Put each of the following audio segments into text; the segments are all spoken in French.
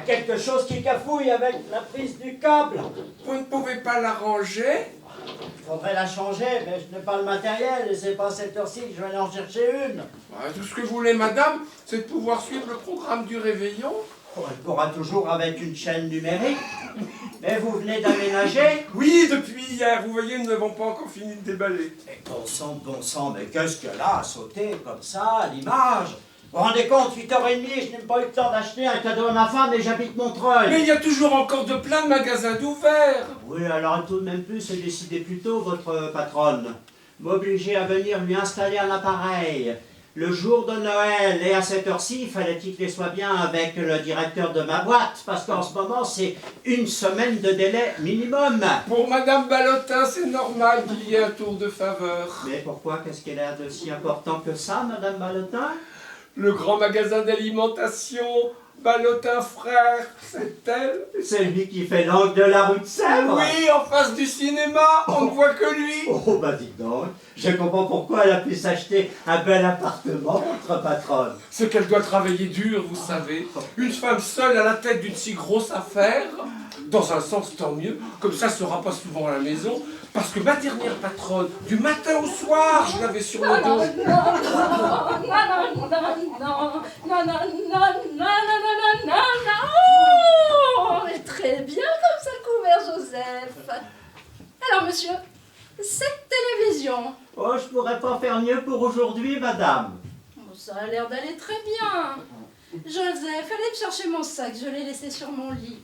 Quelque chose qui cafouille avec la prise du câble. Vous ne pouvez pas l'arranger? Il faudrait la changer, mais je n'ai pas le matériel et c'est pas à cette heure-ci que je vais en chercher une. Tout ce que vous voulez, madame, c'est de pouvoir suivre le programme du réveillon. Oh, elle pourra toujours avec une chaîne numérique. Mais vous venez d'aménager? Oui, depuis hier. Vous voyez, nous n'avons pas encore fini de déballer. Mais bon sang, mais qu'est-ce que là, à sauter comme ça, à l'image? Vous vous rendez compte, 8h30, je n'ai pas eu le temps d'acheter un cadeau à ma femme et j'habite Montreuil. Mais il y a toujours encore de plein de magasins d'ouverts. Oui, alors elle tout de même pu se décider plus tôt, votre patronne. M'obliger à venir lui installer un appareil. Le jour de Noël, et à cette heure-ci, il fallait-il qu'elle soit bien avec le directeur de ma boîte, parce qu'en ce moment, c'est une semaine de délai minimum. Pour Madame Ballotin, c'est normal qu'il y ait un tour de faveur. Mais pourquoi? Qu'est-ce qu'elle a de si important que ça, Madame Ballotin? Le grand magasin d'alimentation, Ballotin Frères, c'est elle? C'est lui qui fait l'angle de la rue de Sèvres. Oui, en face du cinéma, on ne voit que lui. Oh, bah dis donc, je comprends pourquoi elle a pu s'acheter un bel appartement, votre patronne. C'est qu'elle doit travailler dur, vous savez. Une femme seule à la tête d'une si grosse affaire. Dans un sens, tant mieux, comme ça, elle ne sera pas souvent à la maison. Parce que ma dernière patronne, du matin au soir, je l'avais sur le dos. Oh, mais très bien comme ça couvert, Joseph. Alors, monsieur, cette télévision. Oh, je pourrais pas faire mieux pour aujourd'hui, madame. Ça a l'air d'aller très bien. Joseph, allez me chercher mon sac, je l'ai laissé sur mon lit.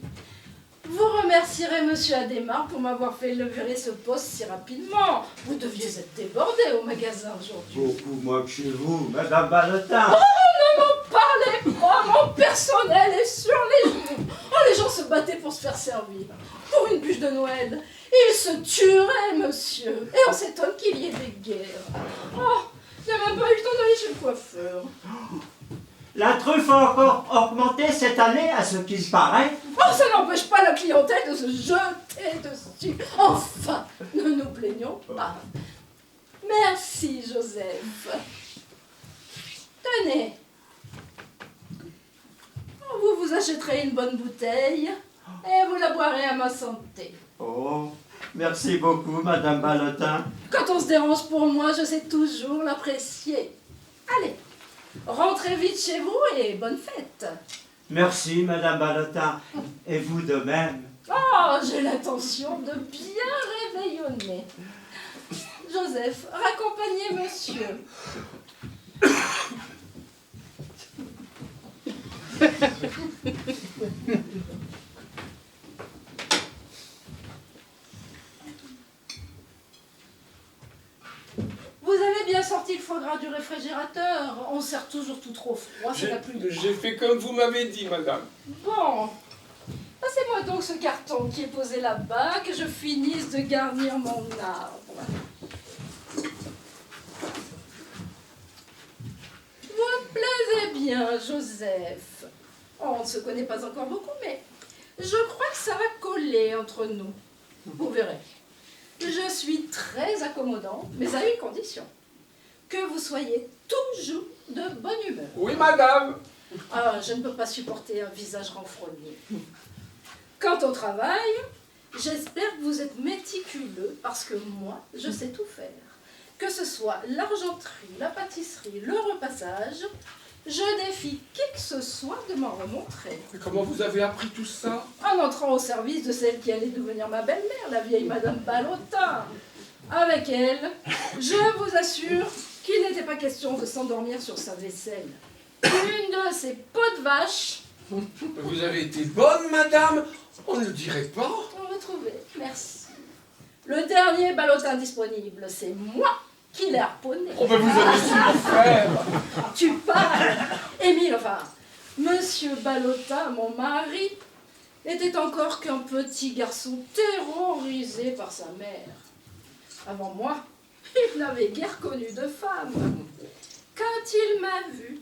Vous remercierez monsieur Adhémar pour m'avoir fait lever ce poste si rapidement. Vous deviez être débordé au magasin aujourd'hui. Beaucoup moins que chez vous, madame Ballotin. Oh, ne m'en parlez pas, mon personnel est sur les genoux. Oh, les gens se battaient pour se faire servir. Pour une bûche de Noël. Ils se tueraient, monsieur. Et on s'étonne qu'il y ait des guerres. Oh, j'ai même pas eu le temps d'aller chez le coiffeur. La truffe a encore augmenté cette année, à ce qu'il paraît. Oh, ça n'empêche pas la clientèle de se jeter dessus. Enfin, ne nous plaignons pas. Merci, Joseph. Tenez. Vous vous achèterez une bonne bouteille et vous la boirez à ma santé. Oh, merci beaucoup, Madame Ballotin. Quand on se dérange pour moi, je sais toujours l'apprécier. Allez, rentrez vite chez vous et bonne fête. Merci, Madame Ballotin. Et vous de même. Oh, j'ai l'intention de bien réveillonner. Joseph, raccompagnez monsieur. Vous avez bien sorti le foie gras du réfrigérateur. On sert toujours tout trop froid, c'est la pluie. J'ai fait comme vous m'avez dit, madame. Bon, passez-moi donc ce carton qui est posé là-bas, que je finisse de garnir mon arbre. Vous me plaisez bien, Joseph. Oh, on ne se connaît pas encore beaucoup, mais je crois que ça va coller entre nous. Vous verrez. Je suis très accommodant, mais à une condition. Que vous soyez toujours de bonne humeur. Oui, madame. Ah, je ne peux pas supporter un visage renfrogné. Quant au travail, j'espère que vous êtes méticuleux, parce que moi, je sais tout faire. Que ce soit l'argenterie, la pâtisserie, le repassage, je défie qui que ce soit de m'en remontrer. Mais comment vous avez appris tout ça? En entrant au service de celle qui allait devenir ma belle-mère, la vieille Madame Ballotin. Avec elle, je vous assure qu'il n'était pas question de s'endormir sur sa vaisselle. Une de ces pots de vache. Vous avez été bonne, madame. On ne le dirait pas. On va trouver, merci. Le dernier Ballotin disponible, c'est moi qui l'ai harponné. Oh, ben vous avez su le faire. Tu parles. Émile, enfin, Monsieur Ballotin, mon mari, n'était encore qu'un petit garçon terrorisé par sa mère. Avant moi, il n'avait guère connu de femme. Quand il m'a vu,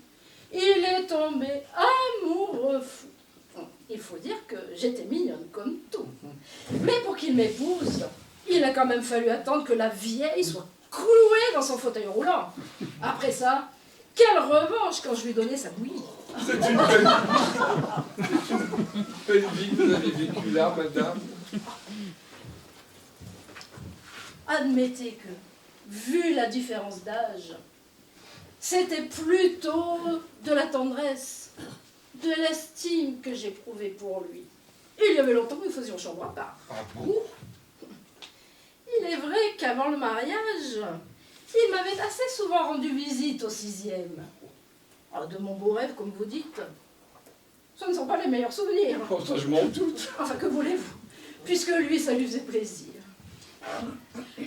il est tombé amoureux fou. Il faut dire que j'étais mignonne comme tout. Mais pour qu'il m'épouse, il a quand même fallu attendre que la vieille soit clouée dans son fauteuil roulant. Après ça, quelle revanche quand je lui donnais sa bouillie. C'est une belle vie que vous avez vécue là, madame. Admettez que, vu la différence d'âge, c'était plutôt de la tendresse, de l'estime que j'éprouvais pour lui. Il y avait longtemps que nous faisions chambre à part. Ah bon? Il est vrai qu'avant le mariage, il m'avait assez souvent rendu visite au 6e. Ah, de mon beau rêve, comme vous dites, ce ne sont pas les meilleurs souvenirs. Oh, ça, je m'en doute. Enfin, que voulez-vous? Puisque lui, ça lui faisait plaisir.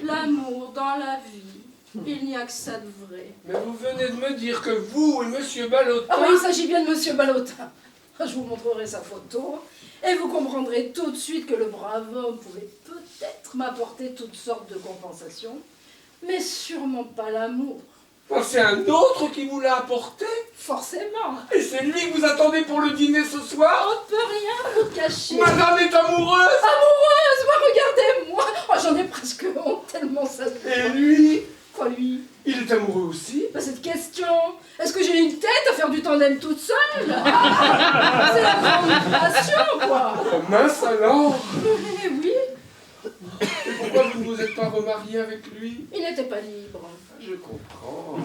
L'amour dans la vie, il n'y a que ça de vrai. Mais vous venez de me dire que vous et monsieur Ballotin... Ah oui, il s'agit bien de Monsieur Ballotin. Je vous montrerai sa photo et vous comprendrez tout de suite que le brave homme pouvait peut-être m'apporter toutes sortes de compensations, mais sûrement pas l'amour. Oh, c'est un autre qui vous l'a apporté? Forcément. Et c'est lui que vous attendez pour le dîner ce soir? On ne peut rien vous cacher. Madame est amoureuse? Amoureuse, regardez-moi. Oh, j'en ai presque honte tellement ça se Et voit. lui? Quoi, lui? Il est amoureux aussi? Bah, cette question, est-ce que j'ai une tête à faire du tandem toute seule? C'est la grande passion, quoi. Oh mince alors! Eh oui, Et pourquoi vous ne vous êtes pas remarié avec lui? il n'était pas libre. Je comprends.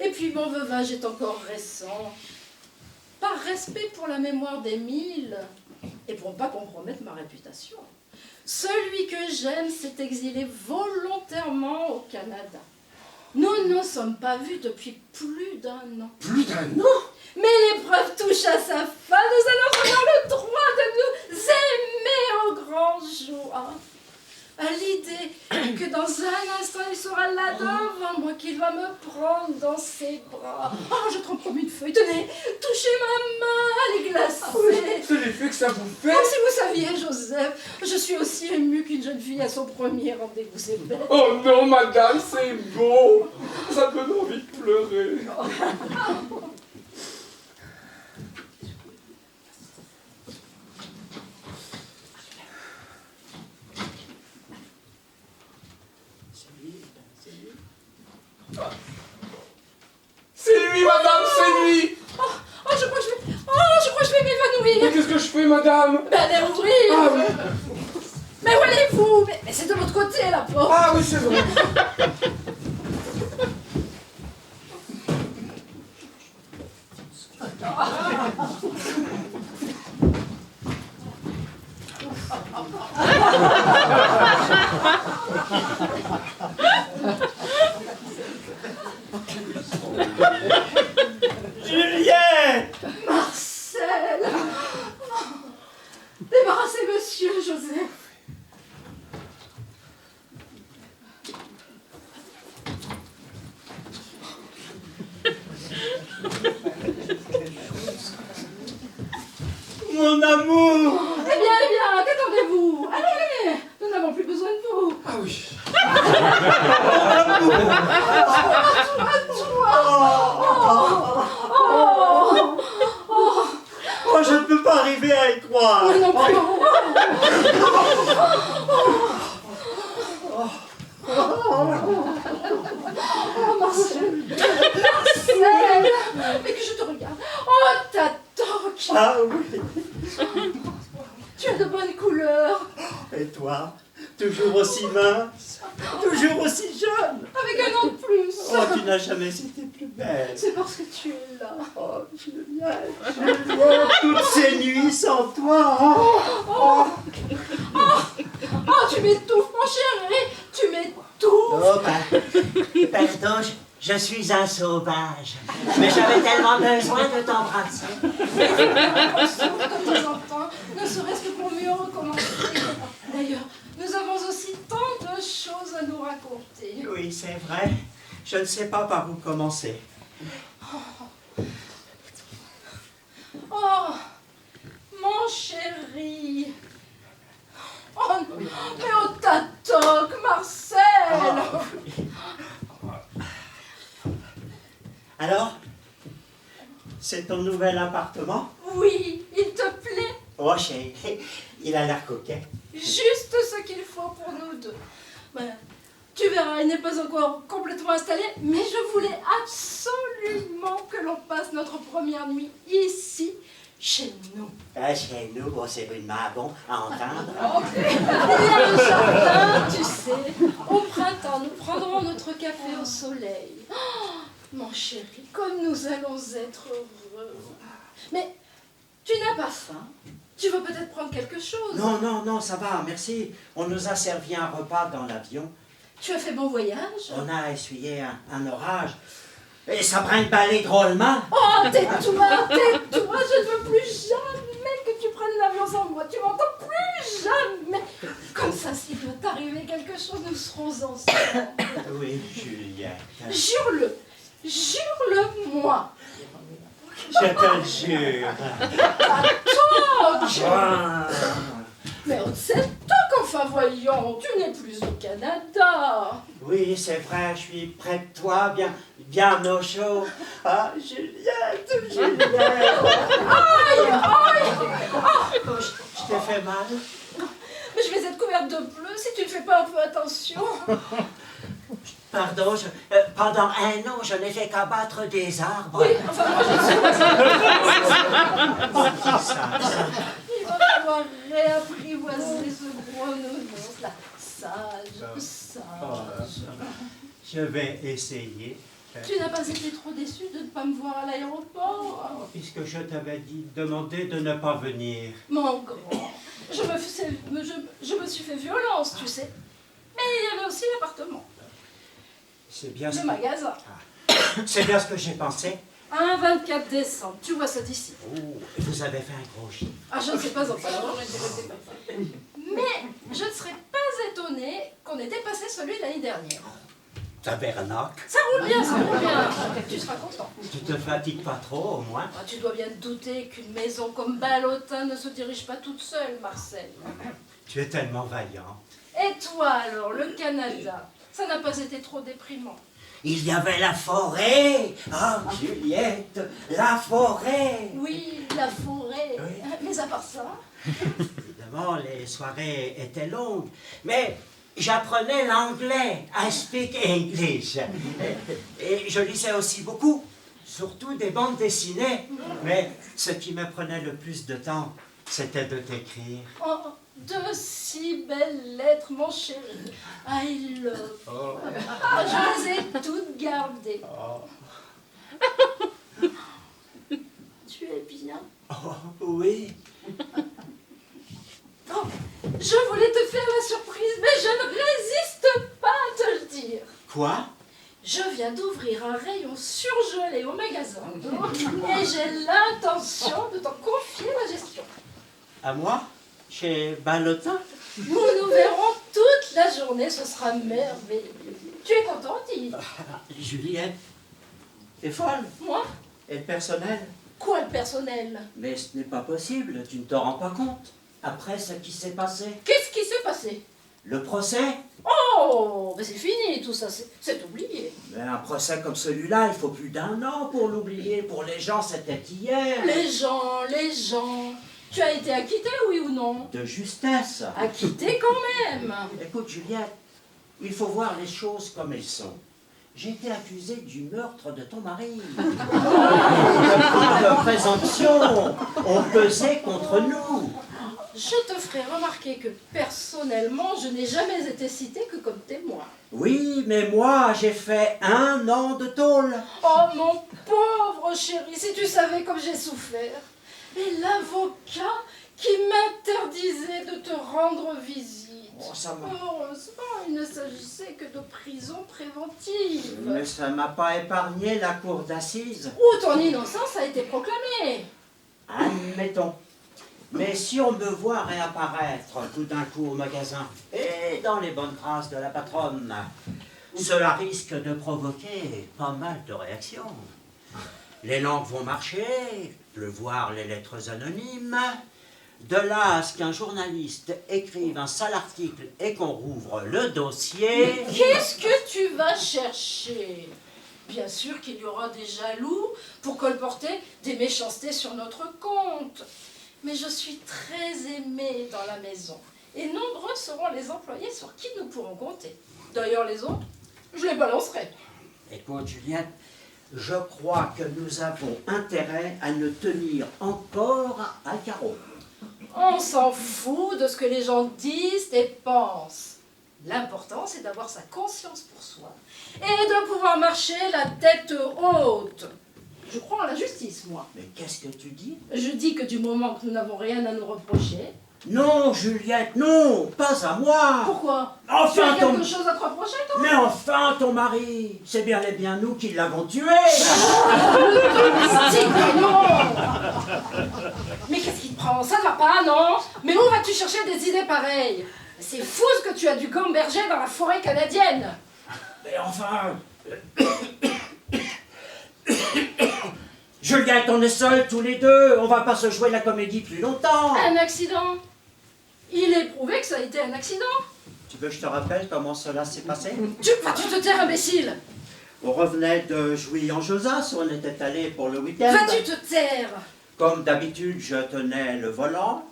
Et puis mon veuvage est encore récent. Par respect pour la mémoire d'Émile, et pour ne pas compromettre ma réputation, celui que j'aime s'est exilé volontairement au Canada. Nous ne nous sommes pas vus depuis plus d'1 an. Plus d'un an? Mais l'épreuve touche à sa fin, nous allons avoir le droit de nous aimer au grand jour. À l'idée que dans un instant il sera là devant moi, qu'il va me prendre dans ses bras. Oh, je trempe comme une feuille. Tenez, touchez ma main, elle est glacée. C'est l'effet que ça vous fait? Oh, si vous saviez, Joseph, je suis aussi émue qu'une jeune fille à son premier rendez-vous. C'est bête. Oh non, madame, c'est beau! Ça donne envie de pleurer. que je fais, madame? Ben allez ouvrir. Ah oui. Mais où allez-vous? Mais c'est de l'autre côté, la porte. Ah oui, c'est vrai. Juliette! Marcel! Débarrassez monsieur, Joseph. Mon amour! Eh bien, qu'attendez-vous? Allez, allez, nous n'avons plus besoin de vous. Ah oui. Oh, je ne peux pas arriver à y croire! Moi non plus. Oh, Marcel! Marcel! Mais que je te regarde. Oh, ta toque! Ah oui! Tu as de bonnes couleurs. Et toi? Toujours aussi mince? Toujours aussi jeune? Avec un an de plus. Oh, tu n'as jamais été plus belle! C'est parce que tu es là. Oh, Juliette! Juliette! Toutes ces nuits sans toi! Oh, Oh, tu m'étouffes, mon chéri. Tu m'étouffes. Oh, pardon, je suis un sauvage. Mais j'avais tellement besoin de t'embrasser. On souffre de temps en temps, ne serait-ce que pour mieux recommencer. D'ailleurs, nous avons aussi tant de choses à nous raconter. oui, c'est vrai. Je ne sais pas par où commencer. Oh, mon chéri. Oh, mais oh, ta toque, Marcel. Alors? C'est ton nouvel appartement? Oui, il te plaît? Oh, chérie, il a l'air coquet. Juste ce qu'il faut pour nous deux. Ben, tu verras, il n'est pas encore complètement installé, mais je voulais absolument que l'on passe notre première nuit ici, chez nous. Ah, chez nous, bon, c'est rudement bon à entendre. Il y a le jardin, tu sais. Au printemps, nous prendrons notre café au soleil. Oh, mon chéri, comme nous allons être heureux. Mais tu n'as pas faim? Tu veux peut-être prendre quelque chose? Non, non, non, ça va, merci. On nous a servi un repas dans l'avion. Tu as fait bon voyage? On a essuyé un orage. Et ça brinque-ballait drôlement. Oh, tais-toi, tais-toi, je ne veux plus jamais que tu prennes l'avion sans moi. Tu m'entends? Plus jamais. Comme ça, s'il doit t'arriver quelque chose, nous serons ensemble. Oui, Juliette. Jure-le. Jure-le-moi. Je te le jure. Toque! Ah. Mais c'est toque, enfin voyons, tu n'es plus au Canada. Oui, c'est vrai, je suis près de toi, bien au chaud. Ah, Juliette, Juliette. Aïe, aïe. Je t'ai fait mal? Mais je vais être couverte de bleu si tu ne fais pas un peu attention. Pardon, pendant un an, je n'ai fait qu'abattre des arbres. Oui, enfin moi je suis pas Ça. Il va falloir réapprivoiser ce gros nounours là. Sage, sage. Je vais essayer. Tu n'as pas été trop déçu de ne pas me voir à l'aéroport? Puisque je t'avais demandé de ne pas venir. Mon grand, je me suis fait violence, tu sais. Mais il y avait aussi l'appartement, C'est bien, le magasin. c'est bien ce que j'ai pensé. Un 24 décembre, tu vois ça d'ici. Oh, vous avez fait un gros chiffre. Ah, je ne sais pas encore. Mais je ne serais pas étonnée qu'on ait dépassé celui de l'année dernière. Tabernacle. Ça roule bien, ça roule bien. Tu seras content. Tu te fatigues pas trop, au moins? Ah, tu dois bien te douter qu'une maison comme Ballotin ne se dirige pas toute seule, Marcel. Tu es tellement vaillant. Et toi alors, le Canada, ça n'a pas été trop déprimant? Il y avait la forêt. Ah, Juliette, la forêt. Oui, la forêt. Oui. Mais à part ça, Évidemment, les soirées étaient longues. Mais j'apprenais l'anglais. I speak English. Et je lisais aussi beaucoup. Surtout des bandes dessinées. Mais ce qui me prenait le plus de temps, c'était de t'écrire. Oh, de si belles lettres, mon chéri. I love. Oh. Ah, je les ai toutes gardées. Tu es bien? Oh, oui. Oh, je voulais te faire la surprise, mais je ne résiste pas à te le dire. Quoi? Je viens d'ouvrir un rayon surgelé au magasin et j'ai l'intention de t'en confier la gestion. À moi? Chez Ballotin? Nous nous verrons toute la journée, ce sera merveilleux. Tu es content, dis? Juliette, t'es folle? Moi? Et le personnel? Quoi le personnel? Mais ce n'est pas possible, tu ne te rends pas compte. Après ce qui s'est passé, Qu'est-ce qui s'est passé? le procès? Oh, mais c'est fini, tout ça, c'est oublié. Mais un procès comme celui-là, il faut plus d'1 an pour l'oublier. Pour les gens, c'était hier. Les gens. Tu as été acquitté, oui ou non? De justesse. Acquitté quand même. Écoute, Juliette, il faut voir les choses comme elles sont. J'ai été accusée du meurtre de ton mari. De présomption, on pesait contre nous. Je te ferai remarquer que personnellement, je n'ai jamais été cité que comme témoin. Oui, mais moi, j'ai fait 1 an de tôle. Oh mon pauvre chéri, si tu savais comme j'ai souffert. Et l'avocat qui m'interdisait de te rendre visite. Oh, ça m'a... Heureusement, il ne s'agissait que de prison préventive. Mais ça m'a pas épargné la cour d'assises. Où ton innocence a été proclamée. Admettons. Mais si on me voit réapparaître tout d'un coup au magasin et dans les bonnes grâces de la patronne, cela risque de provoquer pas mal de réactions. Les langues vont marcher, pleuvoir les lettres anonymes. De là à ce qu'un journaliste écrive un sale article et qu'on rouvre le dossier... Qu'est-ce que tu vas chercher? Bien sûr qu'il y aura des jaloux pour colporter des méchancetés sur notre compte. Mais je suis très aimée dans la maison. Et nombreux seront les employés sur qui nous pourrons compter. D'ailleurs, les autres, je les balancerai. Écoute, Juliette, je crois que nous avons intérêt à nous tenir encore à carreau. On s'en fout de ce que les gens disent et pensent. L'important, c'est d'avoir sa conscience pour soi et de pouvoir marcher la tête haute. Je crois en la justice, moi. Mais qu'est-ce que tu dis? Je dis que du moment que nous n'avons rien à nous reprocher... Non, Juliette, non, pas à moi. Pourquoi? Tu Enfin, as quelque chose à te reprocher, toi? Mais enfin, ton mari, c'est bien et bien nous qui l'avons tué. Domestique, non. Mais qu'est-ce qui te prend? Ça ne va pas, non? Mais où vas-tu chercher des idées pareilles? C'est fou ce que tu as dû gamberger dans la forêt canadienne. Mais enfin... Juliette, on est seuls tous les deux, on va pas se jouer la comédie plus longtemps. Un accident? Il est prouvé que ça a été un accident. Tu veux que je te rappelle comment cela s'est passé? Vas-tu te taire, imbécile? On revenait de Jouy-en-Josas, où on était allé pour le week-end. Vas-tu te taire? Comme d'habitude, je tenais le volant.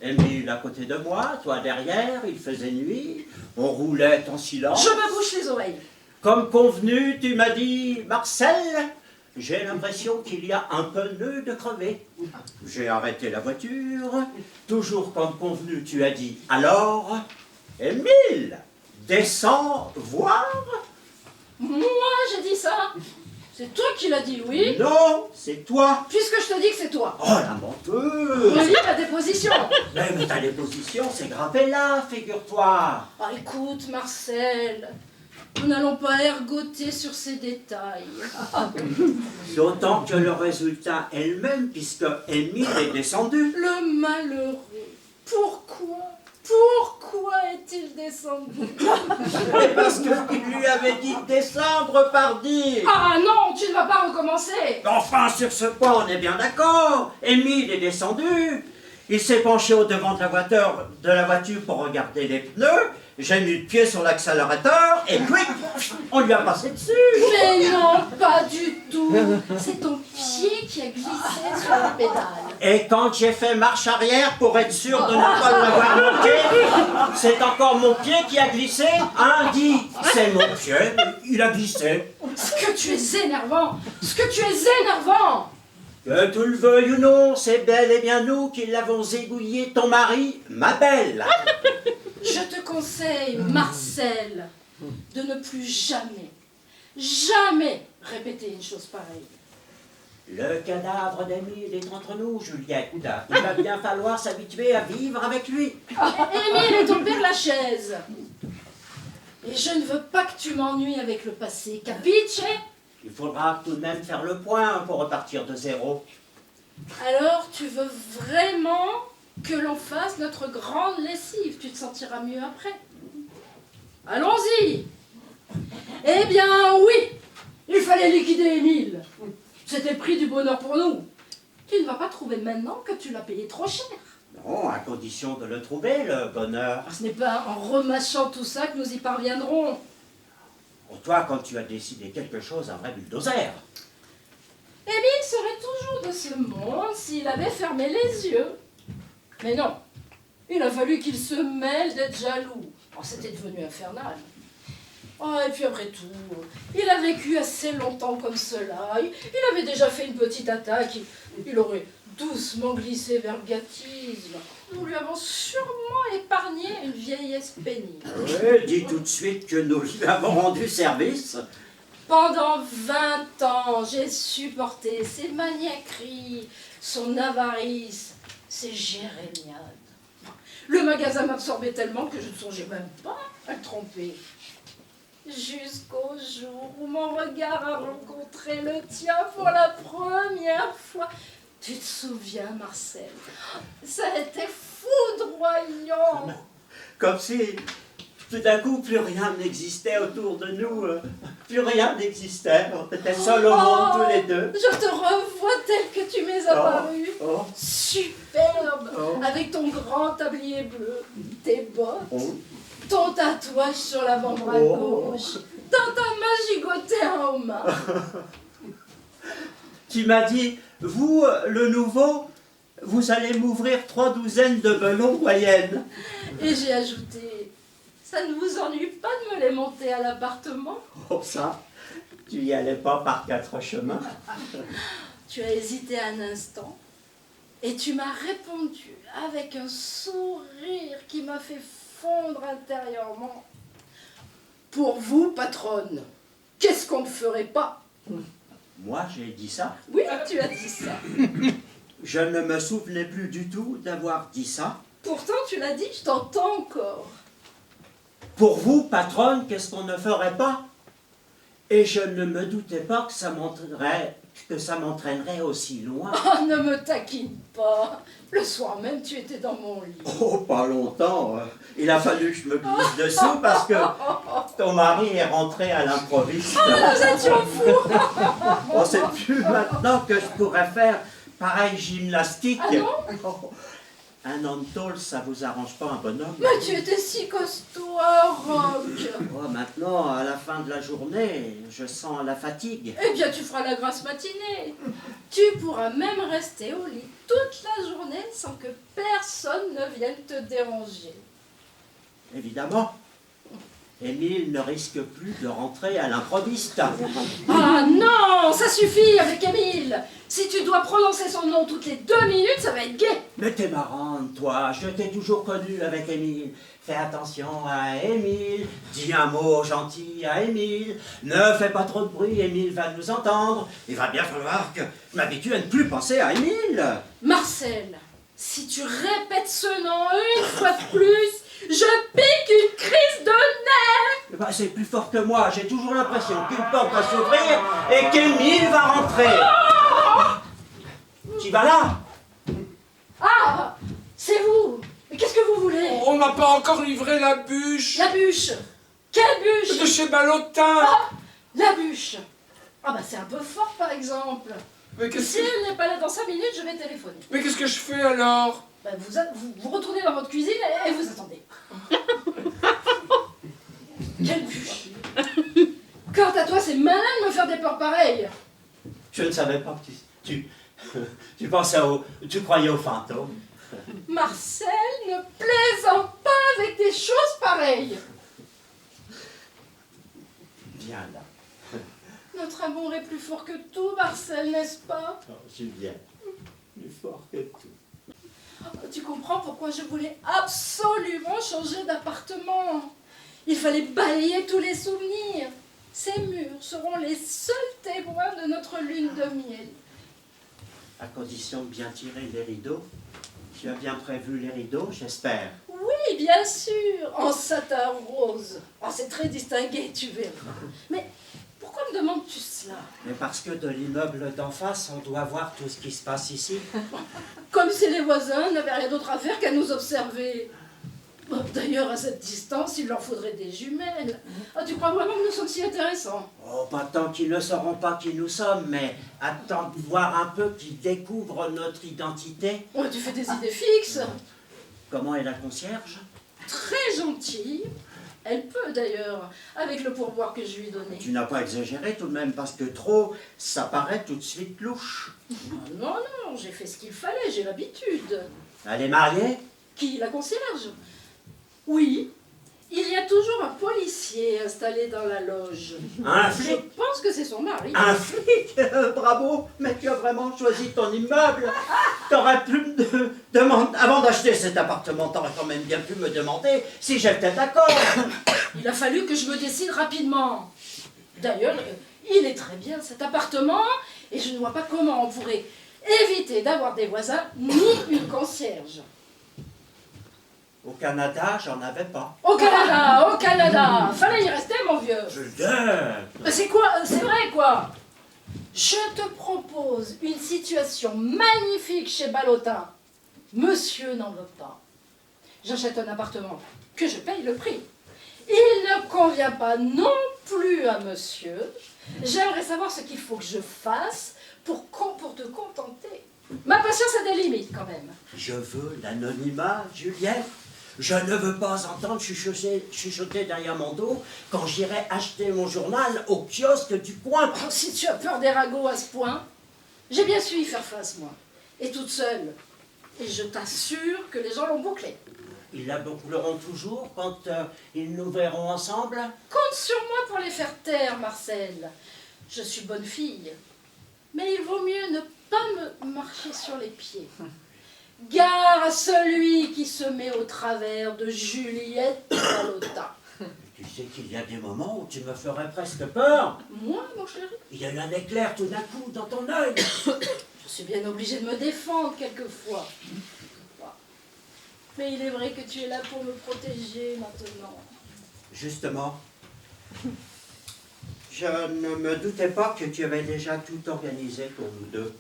Émile à côté de moi, toi derrière, il faisait nuit. On roulait en silence. Je me bouche les oreilles. Comme convenu, tu m'as dit, Marcel, j'ai l'impression qu'il y a un pneu de crevé. J'ai arrêté la voiture. Toujours comme convenu, tu as dit, alors, Émile, descends voir. Moi, j'ai dit ça. C'est toi qui l'as dit, oui? Non, c'est toi. Puisque je te dis que c'est toi. Oh, la menteuse. Relis la déposition. Mais ta déposition, c'est gravé là, figure-toi. Ah, écoute, Marcel, nous n'allons pas ergoter sur ces détails. D'autant que le résultat est le même, puisque Émile est descendu. Le malheureux, pourquoi est-il descendu? Parce qu'il lui avait dit de descendre, pardi. Ah non, tu ne vas pas recommencer. Enfin, sur ce point, on est bien d'accord. Émile est descendu. Il s'est penché au devant de la voiture pour regarder les pneus. J'ai mis le pied sur l'accélérateur et puis on lui a passé dessus. Mais non, pas du tout. C'est ton pied qui a glissé sur la pédale. Et quand j'ai fait marche arrière pour être sûr de ne pas l'avoir manqué, c'est encore mon pied qui a glissé. Hein, dis, c'est mon pied, il a glissé. Ce que tu es énervant. Ce que tu es énervant. Que tu le veuilles ou non, c'est bel et bien nous qui l'avons égouillé, ton mari, ma belle. Je te conseille, Marcel, de ne plus jamais répéter une chose pareille. Le cadavre d'Émile est entre nous, Juliette. Il va bien falloir s'habituer à vivre avec lui. Émile est ton père Lachaise. Et je ne veux pas que tu m'ennuies avec le passé, capiche? Il faudra tout de même faire le point pour repartir de zéro. Alors, tu veux vraiment que l'on fasse notre grande lessive? Tu te sentiras mieux après. Allons-y. Eh bien, oui, il fallait liquider Émile. C'était le prix du bonheur pour nous. Tu ne vas pas trouver maintenant que tu l'as payé trop cher. Non, à condition de le trouver, le bonheur. Ce n'est pas en remâchant tout ça que nous y parviendrons. Pour toi, quand tu as décidé quelque chose, un vrai bulldozer. Émile serait toujours de ce monde s'il avait fermé les yeux. Mais non, il a fallu qu'il se mêle d'être jaloux. Oh, c'était devenu infernal. Oh, et puis après tout, il a vécu assez longtemps comme cela. Il avait déjà fait une petite attaque. Il aurait doucement glissé vers le gâtisme. Nous lui avons sûrement épargné une vieillesse pénible. Oui, dis tout de suite que nous lui avons rendu service. Pendant 20 ans, j'ai supporté ses maniaqueries, son avarice, ses jérémiades. Le magasin m'absorbait tellement que je ne songeais même pas à le tromper. Jusqu'au jour où mon regard a rencontré le tien pour la première fois. Tu te souviens, Marcel? Ça a été foudroyant. Comme si, tout d'un coup, plus rien n'existait autour de nous. Plus rien n'existait. On était seuls au monde, tous les deux. Je te revois tel que tu m'es apparu. Oh. Superbe, Oh. avec ton grand tablier bleu, tes bottes, Oh. ton tatouage sur l'avant-bras Oh. gauche, dans ta main gigotée un homard. Tu m'as dit, vous, le nouveau, vous allez m'ouvrir 3 douzaines de melons moyennes. Et j'ai ajouté, ça ne vous ennuie pas de me les monter à l'appartement? Oh ça, tu y allais pas par 4 chemins. Tu as hésité un instant et tu m'as répondu avec un sourire qui m'a fait fondre intérieurement. Pour vous, patronne, qu'est-ce qu'on ne ferait pas? Moi, j'ai dit ça. Oui, tu as dit ça. Je ne me souvenais plus du tout d'avoir dit ça. Pourtant, tu l'as dit, je t'entends encore. Pour vous, patronne, qu'est-ce qu'on ne ferait pas? Et je ne me doutais pas que ça m'entraînerait aussi loin. Oh, ne me taquine pas. Le soir même, tu étais dans mon lit. Oh, pas longtemps. Il a fallu que je me glisse dessous parce que ton mari est rentré à l'improviste. Oh, nous étions fous. On ne sait plus maintenant que je pourrais faire pareil gymnastique. Ah non? Oh, un homme de tôle, ça vous arrange pas un bonhomme? Mais tu étais si costaud, Rock. Oh, maintenant, à la fin de la journée, je sens la fatigue. Eh bien, tu feras la grasse matinée. Tu pourras même rester au lit toute la journée sans que personne ne vienne te déranger. Évidemment. Émile ne risque plus de rentrer à l'improviste. Ah non, ça suffit avec Émile. Si tu dois prononcer son nom toutes les 2 minutes, ça va être gai. Mais t'es marrante, toi. Je t'ai toujours connu avec Émile. Fais attention à Émile. Dis un mot gentil à Émile. Ne fais pas trop de bruit, Émile va nous entendre. Il va bien falloir que je m'habitue à ne plus penser à Émile. Marcel, si tu répètes ce nom une fois de plus, je pique une crise de nerfs. Bah, c'est plus fort que moi. J'ai toujours l'impression qu'une porte va s'ouvrir et qu'Émile va rentrer. Tu vas là? Ah, c'est vous. Mais qu'est-ce que vous voulez? On n'a pas encore livré la bûche La bûche. Quelle bûche? de chez Ballotin. Ah, la bûche. Ah bah c'est un peu fort par exemple. Mais qu'est-ce Si que... elle n'est pas là dans 5 minutes, je vais téléphoner. Mais qu'est-ce que je fais alors? Bah, vous retournez dans votre cuisine et vous attendez. Quelle bûche. Quant à toi, c'est malin de me faire des plans pareils. Je ne savais pas que tu pensais tu croyais aux fantômes. Marcel ne plaisante pas avec des choses pareilles. Viens là. Notre amour est plus fort que tout, Marcel, n'est-ce pas? Oh, Julien, plus fort que tout. Tu comprends pourquoi je voulais absolument changer d'appartement. Il fallait balayer tous les souvenirs. Ces murs seront les seuls témoins de notre lune de miel. À condition de bien tirer les rideaux. Tu as bien prévu les rideaux, j'espère. Oui, bien sûr, en satin rose. Oh, c'est très distingué, tu verras. Mais pourquoi me demandes-tu cela? Mais parce que de l'immeuble d'en face, on doit voir tout ce qui se passe ici. Comme si les voisins n'avaient rien d'autre à faire qu'à nous observer. Bon, d'ailleurs, à cette distance, il leur faudrait des jumelles. Ah, tu crois vraiment que nous sommes si intéressants? Oh, pas tant qu'ils ne sauront pas qui nous sommes, mais attends de voir un peu qu'ils découvrent notre identité. Oh, tu fais des idées fixes. Comment est la concierge? Très gentille. Elle peut d'ailleurs, avec le pourboire que je lui ai donné. Tu n'as pas exagéré tout de même, parce que trop, ça paraît tout de suite louche. Oh, non, non, j'ai fait ce qu'il fallait, j'ai l'habitude. Elle est mariée? Qui, la concierge? Oui, il y a toujours un policier installé dans la loge. Un Je flic? pense que c'est son mari. Un flic? Bravo! Mais tu as vraiment choisi ton immeuble. T'aurais pu me demander, avant d'acheter cet appartement, t'aurais quand même bien pu me demander si j'étais d'accord. Il a fallu que je me décide rapidement. D'ailleurs, il est très bien cet appartement et je ne vois pas comment on pourrait éviter d'avoir des voisins ni une concierge. Au Canada, j'en avais pas. Au Canada, fallait y rester, mon vieux. Julien! Mais c'est quoi? C'est vrai, quoi? Je te propose une situation magnifique chez Ballotin. Monsieur n'en veut pas. J'achète un appartement que je paye le prix. Il ne convient pas non plus à monsieur. J'aimerais savoir ce qu'il faut que je fasse pour te contenter. Ma patience a des limites, quand même. Je veux l'anonymat, Julien. Je ne veux pas entendre chuchoter derrière mon dos quand j'irai acheter mon journal au kiosque du coin. Oh, si tu as peur des ragots à ce point, j'ai bien su y faire face, moi. Et toute seule. Et je t'assure que les gens l'ont bouclé. Ils la boucleront toujours quand ils nous verront ensemble. Compte sur moi pour les faire taire, Marcel. Je suis bonne fille. Mais il vaut mieux ne pas me marcher sur les pieds. Gare à celui qui se met au travers de Juliette Ballotin. Tu sais qu'il y a des moments où tu me ferais presque peur. Moi, mon chéri, Il y a eu un éclair tout d'un coup dans ton œil. je suis bien obligée de me défendre quelquefois. Mais il est vrai que tu es là pour me protéger maintenant. Justement, je ne me doutais pas que tu avais déjà tout organisé pour nous deux.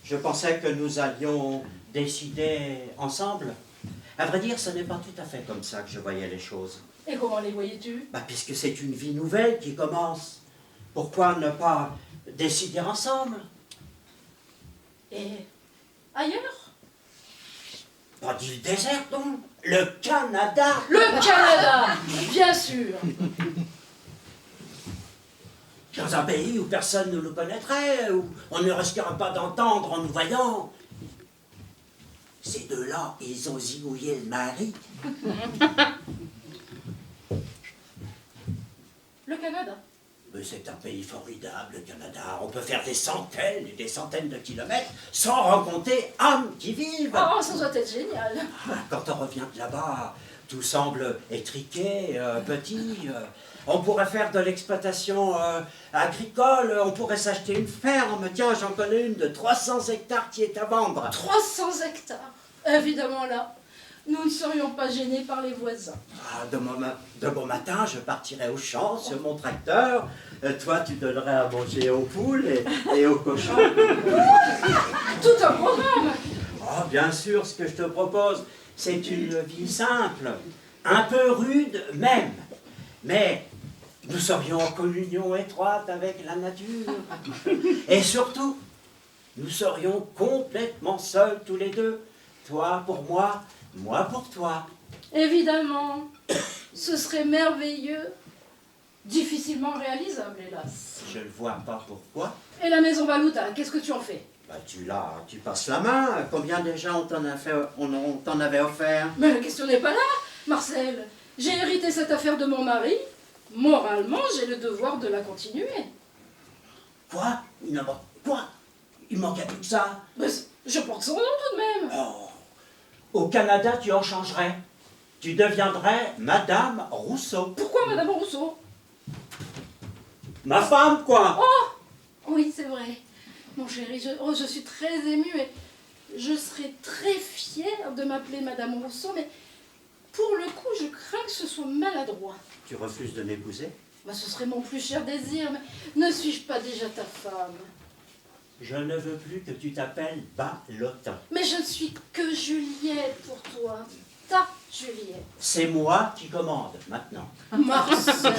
Je pensais que nous allions décider ensemble. À vrai dire, ce n'est pas tout à fait comme ça que je voyais les choses. Et comment les voyais-tu? Puisque c'est une vie nouvelle qui commence. Pourquoi ne pas décider ensemble? Et ailleurs? Pas du désert, donc. Le Canada. Le Canada, bien sûr. Dans un pays où personne ne nous connaîtrait, où on ne risquerait pas d'entendre en nous voyant. Ces deux-là, ils ont zigouillé le mari. Le Canada. Mais c'est un pays formidable, le Canada. On peut faire des centaines et des centaines de kilomètres sans rencontrer âme qui vive. Oh, ça doit être génial. Quand on revient de là-bas, tout semble étriqué, petit. On pourrait faire de l'exploitation agricole, on pourrait s'acheter une ferme. Tiens, j'en connais une de 300 hectares qui est à vendre. 300 hectares. Évidemment là, nous ne serions pas gênés par les voisins. De bon matin, je partirai au champ sur mon tracteur. Toi, tu donnerais à manger aux poules et aux cochons. Tout un programme. Oh, bien sûr, ce que je te propose, c'est une vie simple, un peu rude même. Mais nous serions en communion étroite avec la nature. Et surtout, nous serions complètement seuls tous les deux. Toi pour moi pour toi. Évidemment, ce serait merveilleux. Difficilement réalisable, hélas. Je ne vois pas pourquoi. Et la maison Ballotin, qu'est-ce que tu en fais? Tu passes la main. Combien déjà on t'en avait offert? Mais la question n'est pas là, Marcel. J'ai hérité cette affaire de mon mari. Moralement, j'ai le devoir de la continuer. Quoi? Quoi? Il manquait plus que ça? Mais je porte son nom tout de même. Oh. Au Canada, tu en changerais. Tu deviendrais Madame Rousseau. Pourquoi Madame Rousseau? Ma femme, quoi. Oui, c'est vrai. Mon chéri, je suis très émue et je serais très fière de m'appeler Madame Rousseau, mais pour le coup, je crains que ce soit maladroit. Tu refuses de m'épouser? Bah, ce serait mon plus cher désir, mais ne suis-je pas déjà ta femme? Je ne veux plus que tu t'appelles Ballotin. Mais je ne suis que Juliette pour toi. Ta Juliette. C'est moi qui commande, maintenant. Marcel.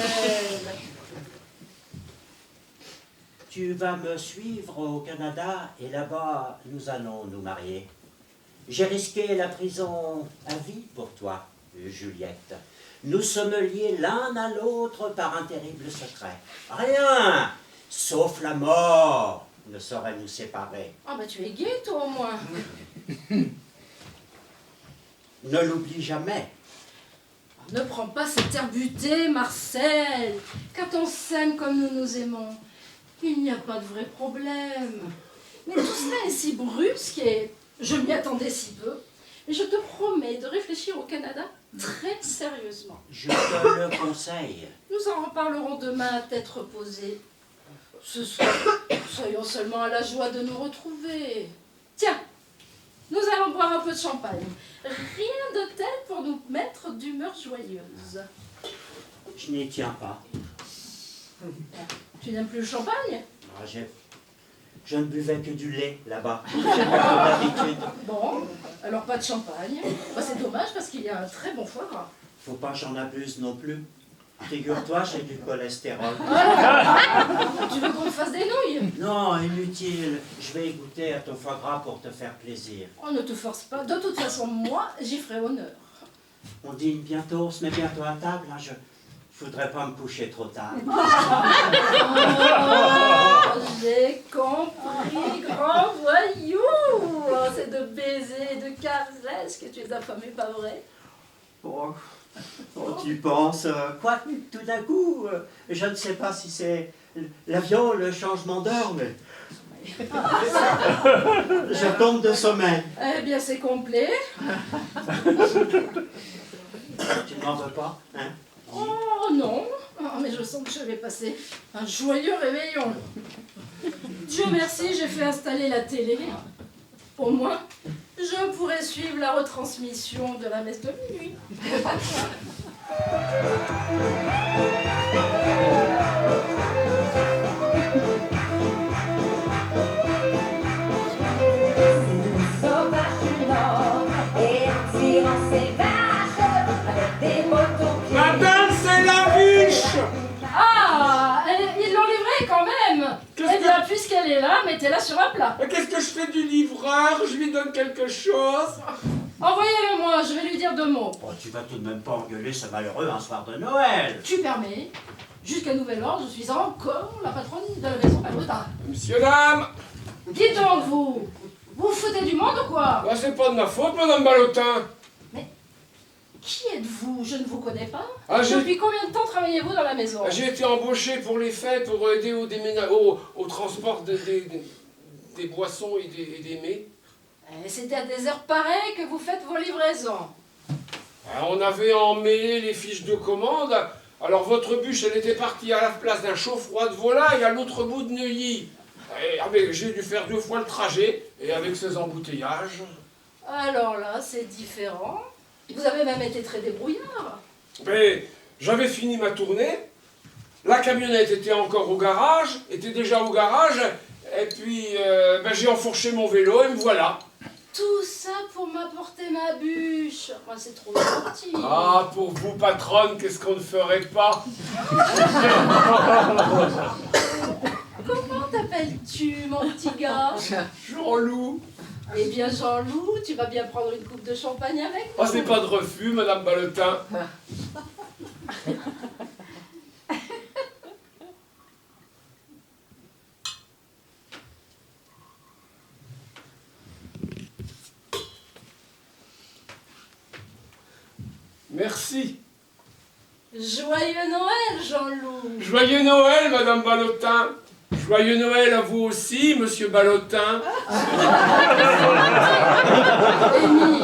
Tu vas me suivre au Canada et là-bas, nous allons nous marier. J'ai risqué la prison à vie pour toi, Juliette. Nous sommes liés l'un à l'autre par un terrible secret. Rien, sauf la mort, ne saurait nous séparer. Ah bah tu es gai toi au moins. Ne l'oublie jamais. Ne prends pas cet air buté, Marcel. Quand on s'aime comme nous nous aimons, il n'y a pas de vrai problème. Mais tout cela est si brusque et je m'y attendais si peu. Et je te promets de réfléchir au Canada très sérieusement. Je te le conseille. Nous en reparlerons demain à tête reposée. Ce soir, soyons seulement à la joie de nous retrouver. Tiens, nous allons boire un peu de champagne. Rien de tel pour nous mettre d'humeur joyeuse. Je n'y tiens pas. Tu n'aimes plus le champagne? Ah, je ne buvais que du lait là-bas. J'ai pas d'habitude. Bon, alors pas de champagne. Bah, c'est dommage parce qu'il y a un très bon foie gras. Faut pas que j'en abuse non plus. Figure-toi, j'ai du cholestérol. Tu veux qu'on me fasse des nouilles? Non, inutile. Je vais goûter à ton foie gras pour te faire plaisir. On ne te force pas. De toute façon, moi, j'y ferai honneur. On dîne bientôt, on se met bientôt à table. Hein. Je voudrais pas me coucher trop tard. Oh, j'ai compris, grand voyou. Oh, c'est de baisers et de caresses que tu es affamé, pas vrai? Oh, tu penses quoi tout d'un coup je ne sais pas si c'est l'avion, le changement d'heure, mais je tombe de sommeil. Eh bien, c'est complet. Tu ne m'en veux pas, hein? Oh non, mais je sens que je vais passer un joyeux réveillon. Dieu merci, j'ai fait installer la télé. Au moins, je pourrai suivre la retransmission de la messe de minuit. Madame, c'est la riche! Ah, ils l'ont livrée quand même. Eh bien, puisqu'elle est là, mettez-la sur un plat. Mais qu'est-ce que je fais du livreur? Je lui donne quelque chose? Envoyez-le moi, je vais lui dire 2 mots. Oh, tu vas tout de même pas engueuler ce malheureux un soir de Noël. Tu permets? Jusqu'à nouvel ordre, je suis encore la patronne de la maison Ballotin. Monsieur, dame! Dites donc, vous vous foutez du monde ou quoi? Bah, c'est pas de ma faute, Madame Ballotin. Qui êtes-vous? Je ne vous connais pas. Ah, Depuis combien de temps travaillez-vous dans la maison? J'ai été embauché pour les fêtes, pour aider au transport des boissons et des mets. C'est à des heures pareilles que vous faites vos livraisons. On avait emmêlé les fiches de commande. Alors votre bûche, elle était partie à la place d'un chaud-froid de volaille à l'autre bout de Neuilly. J'ai dû faire 2 fois le trajet, et avec ces embouteillages... Alors là, c'est différent. Vous avez même été très débrouillard. Mais j'avais fini ma tournée, la camionnette était encore au garage, était déjà au garage, et puis j'ai enfourché mon vélo et me voilà. Tout ça pour m'apporter ma bûche. Moi, c'est trop gentil. Ah, pour vous, patronne, qu'est-ce qu'on ne ferait pas? Comment t'appelles-tu, mon petit gars? Jean-Loup. Eh bien, Jean-Loup, tu vas bien prendre une coupe de champagne avec Oh, moi? c'est pas de refus, Madame Ballotin. Merci. Joyeux Noël, Jean-Loup. Joyeux Noël, Madame Ballotin. Joyeux Noël à vous aussi, monsieur Ballotin. Émile.